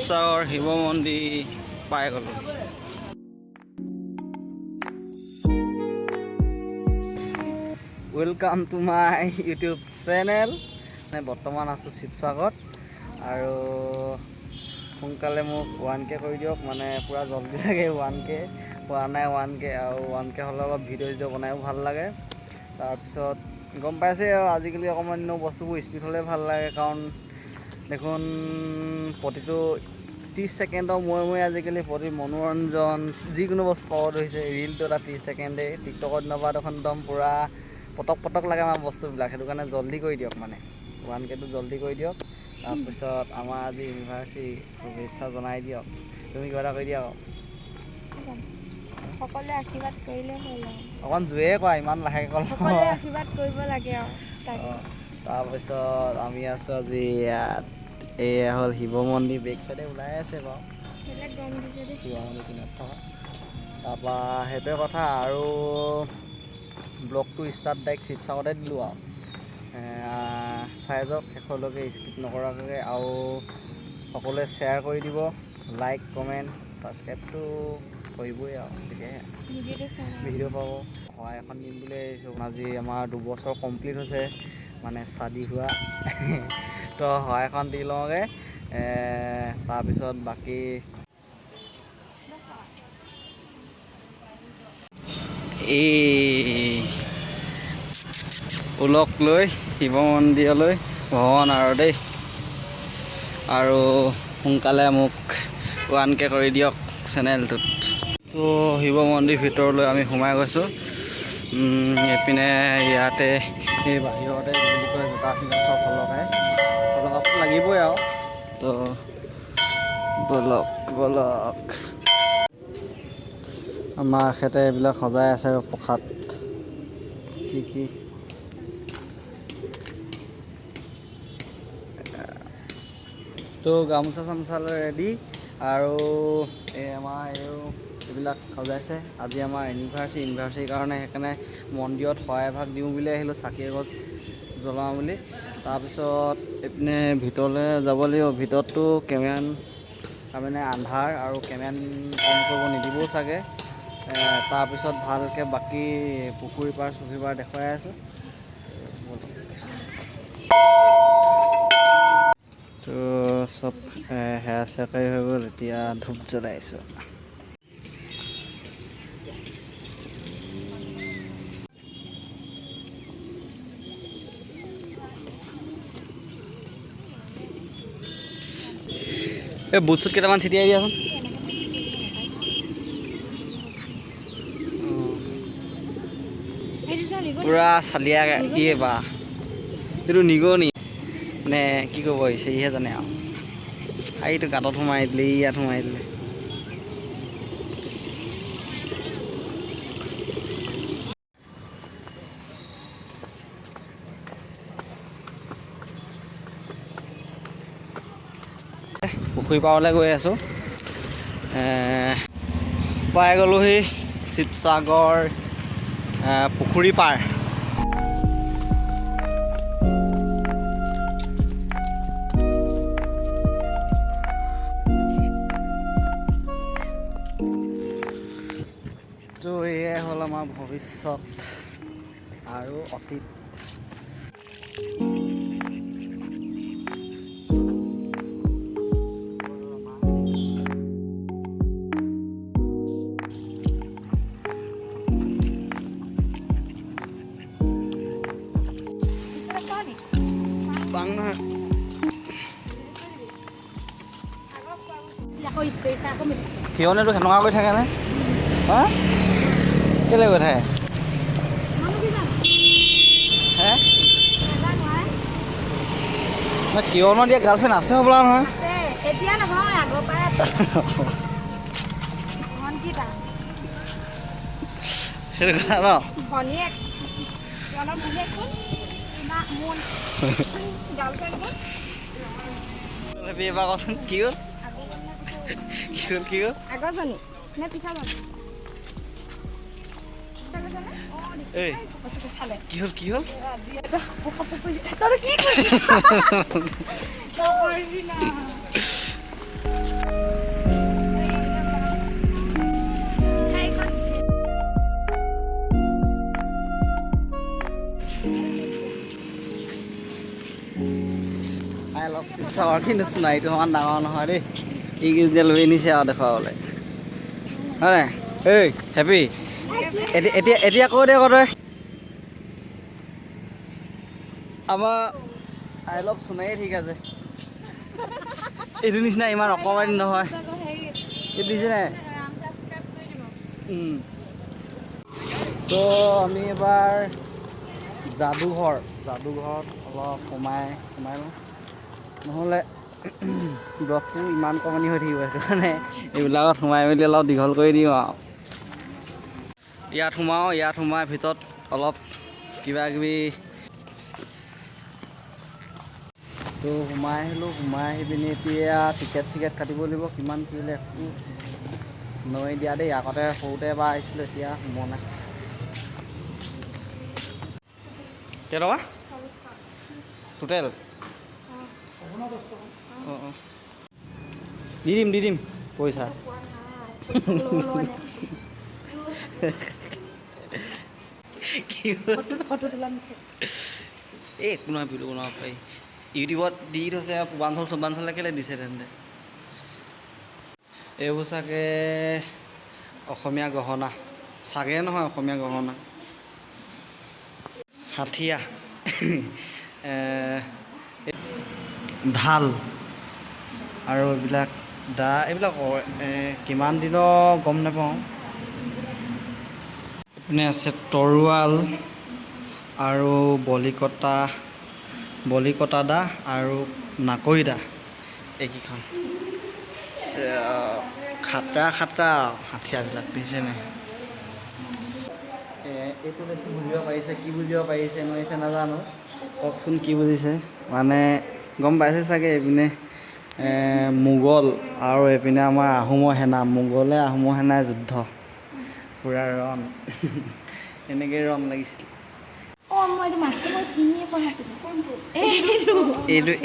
শিৱসাগৰ শিৱ মন্দিৰ পাই গ'লোঁ। Welcome to my YouTube channel. বৰ্তমান আছোঁ শিৱসাগৰত আৰু সোনকালে মোক 1K কৰি দিয়ক, মানে পূৰা জল্দি লাগে 1K হোৱা নাই 1K আৰু 1K হ'লে অলপ ভিডিঅ' বনায়ো ভাল লাগে। তাৰপিছত গম পাইছে আৰু আজিকালি অকণমান বস্তুবোৰ স্পীড হ'লে ভাল লাগে, কাৰণ দেখোন প্ৰতিটো 30 ছেকেণ্ডৰ মূৰে আজিকালি প্ৰতি মনোৰঞ্জন যিকোনো বস্তু পাব ধৰিছে। ৰিলটো এটা 30 ছেকেণ্ডেই, টিকটকত নবা দেখোন একদম পূৰা পটক লাগে আমাৰ বস্তুবিলাক। সেইটো কাৰণে জল্দি কৰি দিয়ক, মানে 1Kটো জল্দি কৰি দিয়ক। তাৰপিছত আমাৰ আজি ইউনিভাৰ্চিটি শুভেচ্ছা জনাই দিয়ক। তুমি কিবা এটা কৰি দিয়া আকৌ। সকলোৱে আশীৰ্বাদ কৰিলে হ'ল আৰু। অকণ জোৰে কোৱা, ইমান লাহেকৈ ক'ল। সকলোৱে আশীৰ্বাদ কৰিব লাগে আৰু। তাৰপিছত আমি আছোঁ আজি ইয়াত। এয়া হ'ল শিৱ মন্দিৰ, বেক চাইডে ওলাই আছে বাৰু বেলেগ গৰম দিছে দেই শিৱ মন্দিৰ কিনাৰত থকা। তাৰপৰা সেইটোৱে কথা, আৰু ব্লগটো ষ্টাৰ্ট ডাইৰেক্ট শিৱসাগৰতে দিলোঁ আৰু চাই যাওক শেষলৈকে, স্কিপ নকৰাকৈ। আৰু সকলোৱে শ্বেয়াৰ কৰি দিব, লাইক কমেণ্ট ছাবস্ক্ৰাইবটো কৰিবই আৰু, তেতিয়াহে ভিডিঅ' পাব। সহায় এখন দিম বুলি আহিছোঁ। আজি আমাৰ 2 বছৰ কমপ্লিট হৈছে, মানে চাদি হোৱা। তো সহায় এখন দি লওঁগৈ, তাৰপিছত বাকী এই ওলক লৈ শিৱ মন্দিৰলৈ ভ্ৰমণ আৰু দেই। আৰু সোনকালে মোক 1K কৰি দিয়ক চেনেলটোত। তো শিৱ মন্দিৰ ভিতৰলৈ আমি সোমাই গৈছোঁ। এইপিনে ইয়াতে এই বাহিৰতে বুলি কয় জোতা চিঙা চব সলকাই লাগিবই আৰু। তো বলক আমাৰ এখেতে এইবিলাক সজাই আছে আৰু প্ৰসাদ কি তো গামোচা চামোচালৈ ৰেডি। আৰু এই আমাৰ এইবিলাক সজাইছে। আজি আমাৰ ইউনিভাৰ্চিটিৰ কাৰণে, সেইকাৰণে মন্দিৰত শৰাই ভাগ দিওঁ বুলি আহিলোঁ, চাকি এগছ জ্বলাওঁ বুলি। তাৰপিছত এইপিনে ভিতৰলৈ যাব লাগিব। ভিতৰততো কেমেৰান তাৰমানে আন্ধাৰ আৰু কেমেৰান অন কৰিব নিদিবও চাগে। তাৰপিছত ভালকৈ বাকী পুখুৰী পাৰ চুখুৰী পাৰ দেখুৱাই আছোঁ। তো চব সেয়া চেকাই হৈ গ'ল, এতিয়া ধূপ জ্বলাইছোঁ। এই বুট চুট কেইটামান ছিটিয়াই দিয়াচোন। পূৰা চালিয়া দিয়ে বা এইটো নিগনি নে কি ক'ব আহিছে, ইহে জানে আৰু। এইটো গাঁতত সোমাই দিলে, ইয়াত সোমাই দিলে। পুখুৰী পাৰলৈ গৈ আছোঁ। পাই গ'লোহি শিৱসাগৰ পুখুৰী পাৰ। তো এয়াই হ'ল আমাৰ ভৱিষ্যত আৰু অতীত। বাং নহয় কিয়নেতো সেনেকুৱা কৰি থাকেনে? হা কেলৈ গৈ থাকে হে? কিয়নো দিয়া গাৰ্লফ্ৰেণ্ড আছে হ'বলা নহয়। এতিয়া নহয়, আগৰ পৰাই সেইটো কথা ন। ভনীয়েক এবাৰ কচোন কি হ'ল? আগৰজনী নে পিছৰজনী? এই কি হ'ল কি হ'ল? তই কি কৰিছ? কিন্তু সোণাৰীটো সমান ডাঙৰ নহয় দেই ই যে লৈ আনিছে আৰু দেখুৱাবলৈ হয় নাই ঐ হেপী এতিয়া এতিয়া কৈ দে আকৌ তই আমাৰ আই লভ সোণাৰীয়ে ঠিক আছে এইটো নিচিনা ইমান অকণমানি নহয় এইটো দিছে নাই তো আমি এবাৰ যাদুঘৰত অলপ সোমাই লওঁ নহ'লে ব্লগটো ইমান কমনি হৈ থাকিব সেইটো কাৰণে এইবিলাকত সোমাই মেলি অলপ দীঘল কৰি দিওঁ আৰু ইয়াত সোমাই ভিতৰত অলপ কিবা কিবি তো সোমাই আহি পিনি এতিয়া টিকেট চিকেট কাটিব লাগিব কিমান কি বোলে একো নৈ দিয়া দেই আগতে সৰুতে এবাৰ আহিছিলোঁ এতিয়া সোমোৱা নাই কেইটকা টোটেল অঁ দি দিম পইচা এই একো নহয় ভিডিঅ' বনাব পাৰি ইউটিউবত দি থৈছে পূৰ্বাঞ্চল কেলৈ দিছে তেন্তে এইবোৰ চাগে অসমীয়া গহনা চাগে নহয় অসমীয়া গহনা হাথিয়া ঢাল আৰু এইবিলাক এইবিলাক কিমান দিনৰ গম নাপাওঁ এইপিনে আছে তৰোৱাল আৰু বলিকটা দা আৰু নাকৰি দা এইকেইখন খাটৰা হাথিয়াৰবিলাক দেখিছে নাই এইটো দেখি কি বুজিব পাৰিছে নাজানো কওকচোন কি বুজিছে মানে গম পাইছে চাগে এইপিনে মোগল আৰু এইপিনে আমাৰ আহোমৰ সেনা মোগলে আহোমৰ সেনাই যুদ্ধ পূৰা ৰণ এনেকৈ ৰণ লাগিছিল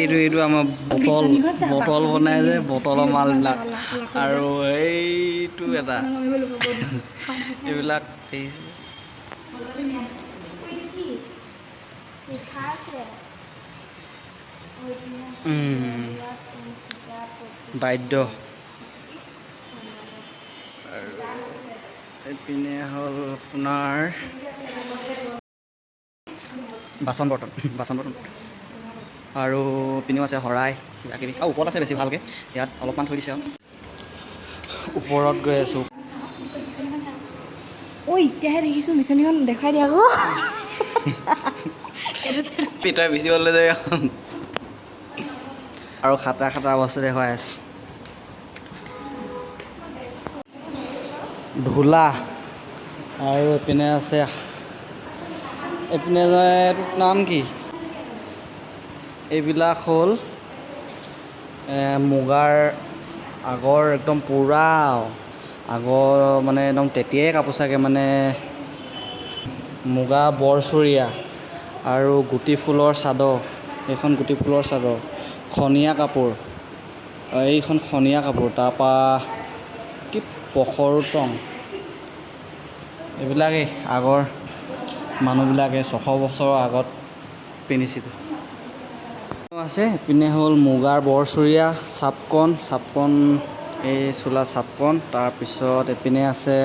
এইটো আমাৰ বটল বনাই যে বটলৰ মালবিলাক আৰু এইটো এটা এইবিলাক বাদ্য আৰু এইপিনে হ'ল আপোনাৰ বাচন বৰ্তন আৰু পিনেও আছে শৰাই কিবা কিবি আৰু ওপৰত আছে বেছি ভালকৈ ইয়াত অলপমান থৈ দিছে আৰু ওপৰত গৈ আছোঁ এতিয়াহে দেখিছোঁ বিচনীখন দেখাই দিয়া আকৌ পিতাই বিচিবলৈ যায় এখন আৰু খাটা বস্তু দেখুৱাই আছে ঢোলা আৰু এইপিনে আছে এইপিনে নাম কি এইবিলাক হ'ল মুগাৰ আগৰ একদম পূৰা আগৰ মানে একদম তেতিয়াই কাপোৰ চাগে মানে মুগা বৰচৰীয়া আৰু গুটি ফুলৰ চাদৰ এইখন গুটি ফুলৰ চাদৰ খনীয়া কাপোৰ এইখন খনীয়া কাপোৰ তাৰপৰা কি পখৰুটং এইবিলাকেই আগৰ মানুহবিলাকে 600 বছৰৰ আগত পিন্ধিছিল আছে এইপিনে হ'ল মুগাৰ বৰচৰীয়া চাপকন এই চোলা চাপকন তাৰপিছত এইপিনে আছে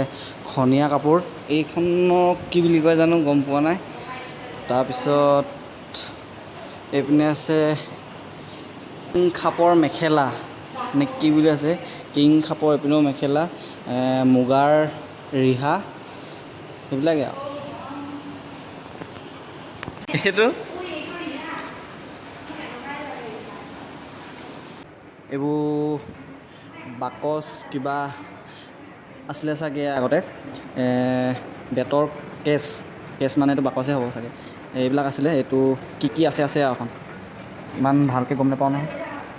খনীয়া কাপোৰ এইখনক কি বুলি কয় জানো গম পোৱা নাই তাৰপিছত এইপিনে আছে কিং খাপৰ মেখেলা নে কি বুলি আছে কিং খাপৰ এইপিনেও মেখেলা মুগাৰ ৰিহা সেইবিলাকে আৰু এইটো এইবোৰ বাকচ কিবা আছিলে চাগে আগতে বেতৰ কেছ মানে এইটো বাকচে হ'ব চাগে এইবিলাক আছিলে এইটো কি আছে আৰু এখন ইমান ভালকৈ গম নাপাওঁ নহয়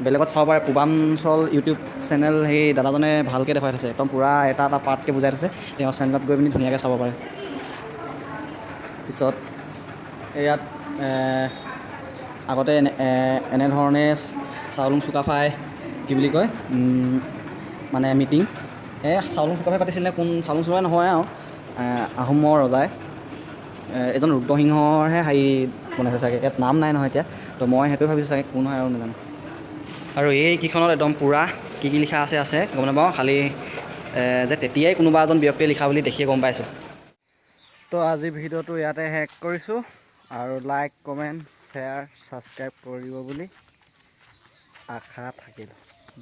বেলেগত চাব পাৰে পূৰ্বাঞ্চল ইউটিউব চেনেল সেই দাদাজনে ভালকৈ দেখুৱাই থৈছে একদম পূৰা এটা পাৰ্টকৈ বুজাই থৈছে তেওঁৰ চেনেলত গৈ পিনি ধুনীয়াকৈ চাব পাৰে পিছত ইয়াত আগতে এনেধৰণে চাউলুং চুকাফাই কি বুলি কয় মানে মিটিং চাউলুং চুকাফাই পাতিছিল নে কোন চাউলুং চুকাফাই নহয় আৰু আহোমৰ ৰজাই এজন ৰুদ্ৰসিংহৰহে বনাইছে চাগে ইয়াত নাম নাই নহয় এতিয়া তো মই সেইটোৱে ভাবিছোঁ চাগে কোন হয় আৰু নাজানো আৰু এইকেইখনত একদম পূৰা কি কি লিখা আছে গম নাপাওঁ, খালি যে তেতিয়াই কোনোবা এজন ব্যক্তিয়ে লিখা বুলি দেখিয়ে গম পাইছোঁ। তো আজি ভিডিঅ'টো ইয়াতে শেষ কৰিছোঁ আৰু লাইক কমেণ্ট শ্বেয়াৰ ছাবস্ক্ৰাইব কৰিব বুলি আশা থাকিল।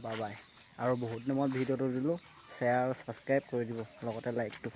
Bye bye. আৰু বহুত দিনৰ মূৰত ভিডিঅ'টো দিলোঁ, শ্বেয়াৰ আৰু ছাবস্ক্ৰাইব কৰি দিব লগতে লাইকটো।